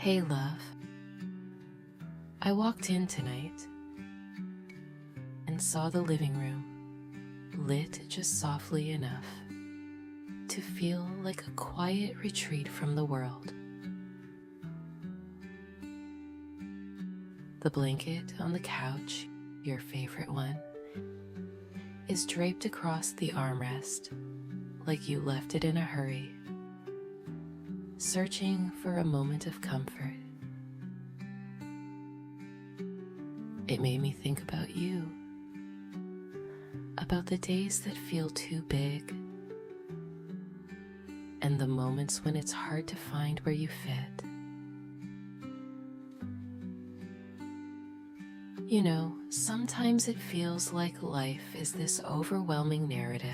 Hey, love. I walked in tonight and saw the living room lit just softly enough to feel like a quiet retreat from the world. The blanket on the couch, your favorite one, is draped across the armrest like you left it in a hurry, searching for a moment of comfort. It made me think about you, about the days that feel too big, and the moments when it's hard to find where you fit. You know, sometimes it feels like life is this overwhelming narrative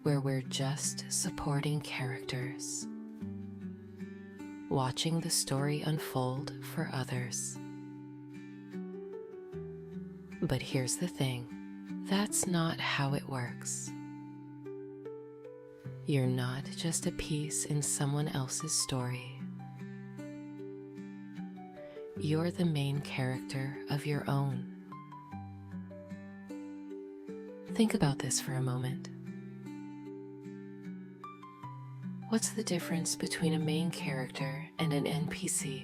where we're just supporting characters, watching the story unfold for others. But here's the thing, that's not how it works. You're not just a piece in someone else's story. You're the main character of your own. Think about this for a moment. What's the difference between a main character and an NPC?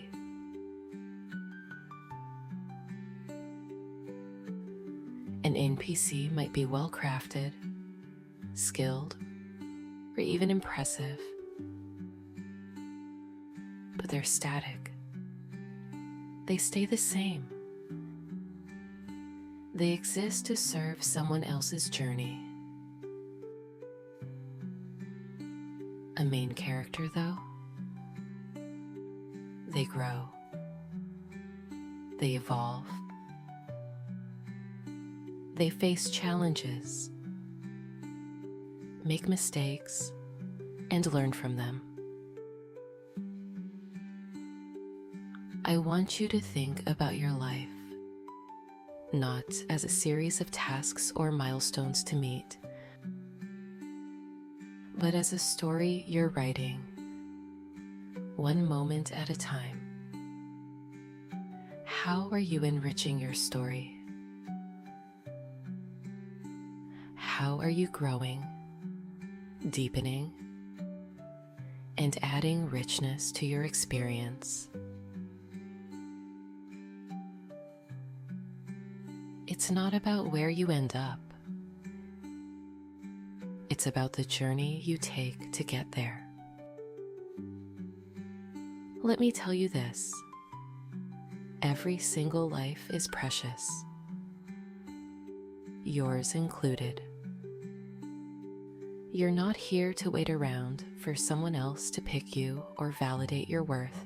An NPC might be well-crafted, skilled, or even impressive, but they're static. They stay the same. They exist to serve someone else's journey. A main character, though, they grow, they evolve, they face challenges, make mistakes, and learn from them. I want you to think about your life, not as a series of tasks or milestones to meet, but as a story you're writing, one moment at a time. How are you enriching your story? How are you growing, deepening, and adding richness to your experience? It's not about where you end up. It's about the journey you take to get there. Let me tell you this. Every single life is precious, yours included. You're not here to wait around for someone else to pick you or validate your worth.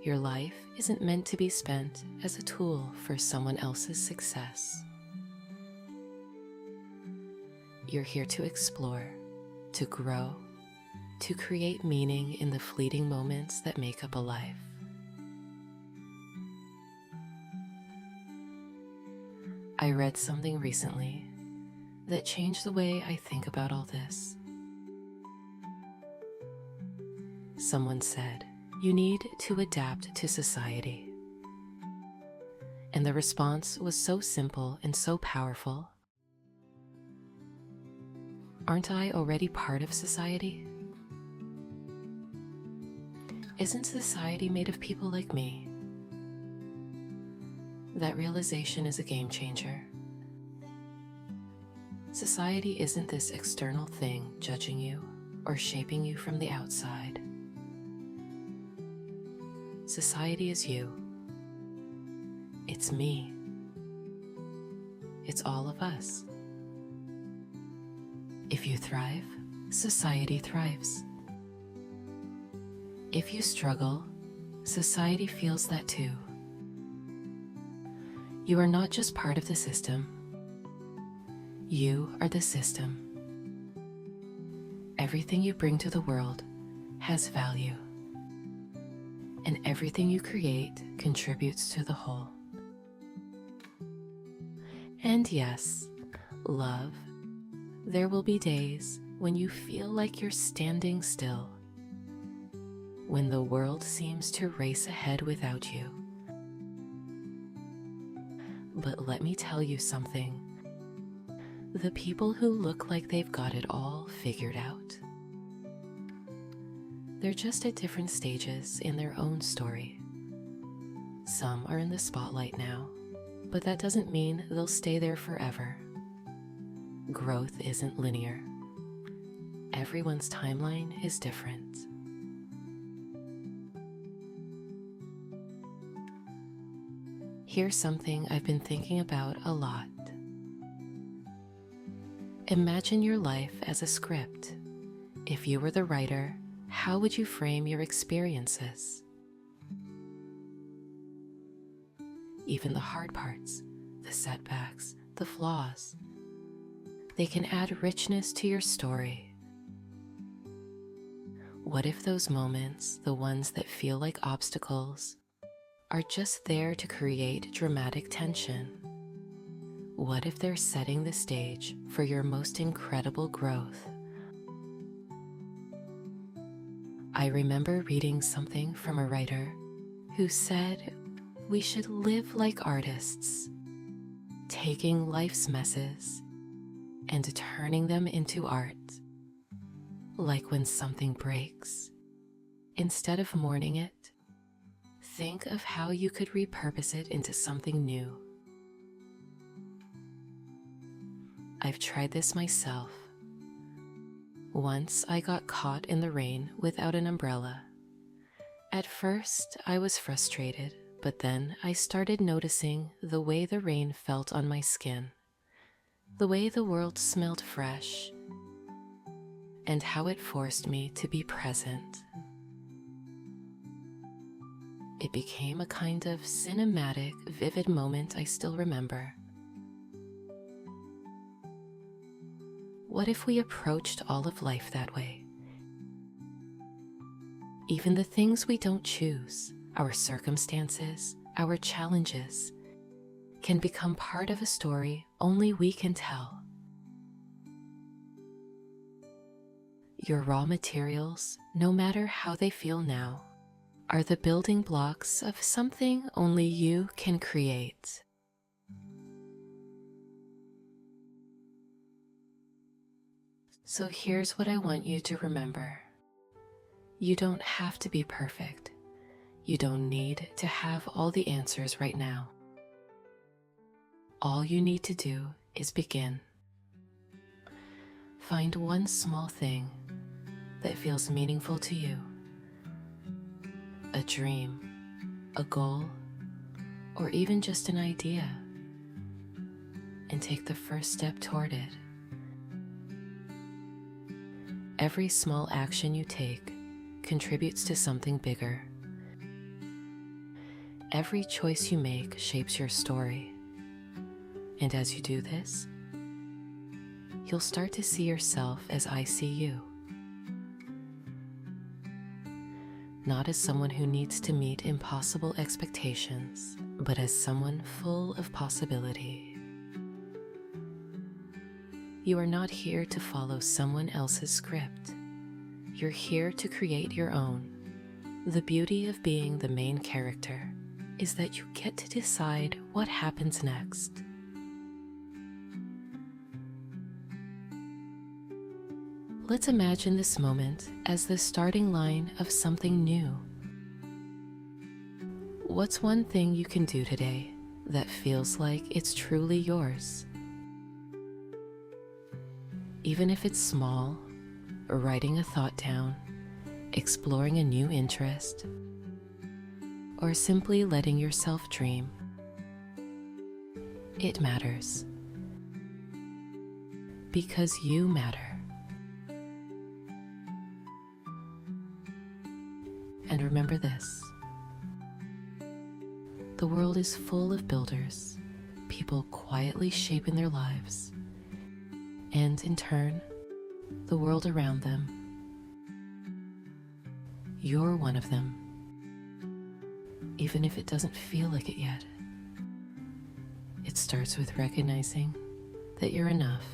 Your life isn't meant to be spent as a tool for someone else's success. You're here to explore, to grow, to create meaning in the fleeting moments that make up a life. I read something recently that changed the way I think about all this. Someone said, you need to adapt to society. And the response was so simple and so powerful. Aren't I already part of society? Isn't society made of people like me? That realization is a game changer. Society isn't this external thing judging you or shaping you from the outside. Society is you. It's me. It's all of us. If you thrive, society thrives. If you struggle, society feels that too. You are not just part of the system. You are the system. Everything you bring to the world has value, and everything you create contributes to the whole. And yes, love, there will be days when you feel like you're standing still, when the world seems to race ahead without you. But let me tell you something. The people who look like they've got it all figured out, they're just at different stages in their own story. Some are in the spotlight now, but that doesn't mean they'll stay there forever. Growth isn't linear. Everyone's timeline is different. Here's something I've been thinking about a lot. Imagine your life as a script. If you were the writer, how would you frame your experiences? Even the hard parts, the setbacks, the flaws, they can add richness to your story. What if those moments, the ones that feel like obstacles, are just there to create dramatic tension? What if they're setting the stage for your most incredible growth? I remember reading something from a writer who said we should live like artists, taking life's messes and turning them into art. Like when something breaks, instead of mourning it, think of how you could repurpose it into something new. I've tried this myself. Once I got caught in the rain without an umbrella. At first, I was frustrated, but then I started noticing the way the rain felt on my skin, the way the world smelled fresh, and how it forced me to be present. It became a kind of cinematic, vivid moment I still remember. What if we approached all of life that way? Even the things we don't choose, our circumstances, our challenges, can become part of a story only we can tell. Your raw materials, no matter how they feel now, are the building blocks of something only you can create. So here's what I want you to remember. You don't have to be perfect. You don't need to have all the answers right now. All you need to do is begin. Find one small thing that feels meaningful to you. A dream, a goal, or even just an idea, and take the first step toward it. Every small action you take contributes to something bigger. Every choice you make shapes your story. And as you do this, you'll start to see yourself as I see you. Not as someone who needs to meet impossible expectations, but as someone full of possibility. You are not here to follow someone else's script. You're here to create your own. The beauty of being the main character is that you get to decide what happens next. Let's imagine this moment as the starting line of something new. What's one thing you can do today that feels like it's truly yours? Even if it's small, writing a thought down, exploring a new interest, or simply letting yourself dream, it matters. Because you matter. And remember this: the world is full of builders, people quietly shaping their lives, and in turn, the world around them. You're one of them, even if it doesn't feel like it yet. It starts with recognizing that you're enough,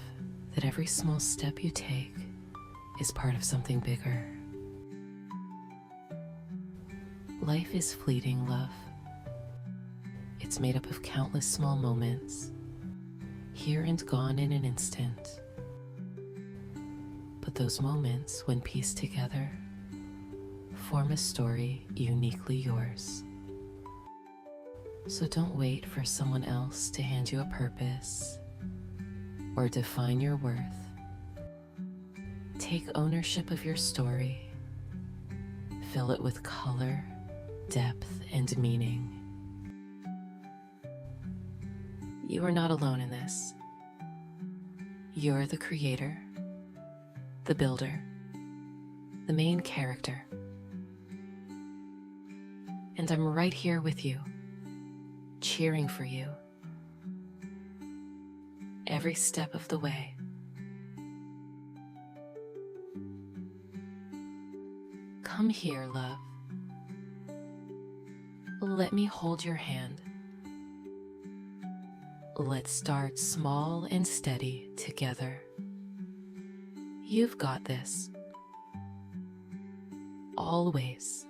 that every small step you take is part of something bigger. Life is fleeting, love. It's made up of countless small moments, here and gone in an instant. But those moments, when pieced together, form a story uniquely yours. So don't wait for someone else to hand you a purpose or define your worth. Take ownership of your story. Fill it with color, depth, and meaning. You are not alone in this. You're the creator, the builder, the main character. And I'm right here with you, cheering for you every step of the way. Come here, love. Let me hold your hand. Let's start small and steady together. You've got this. Always.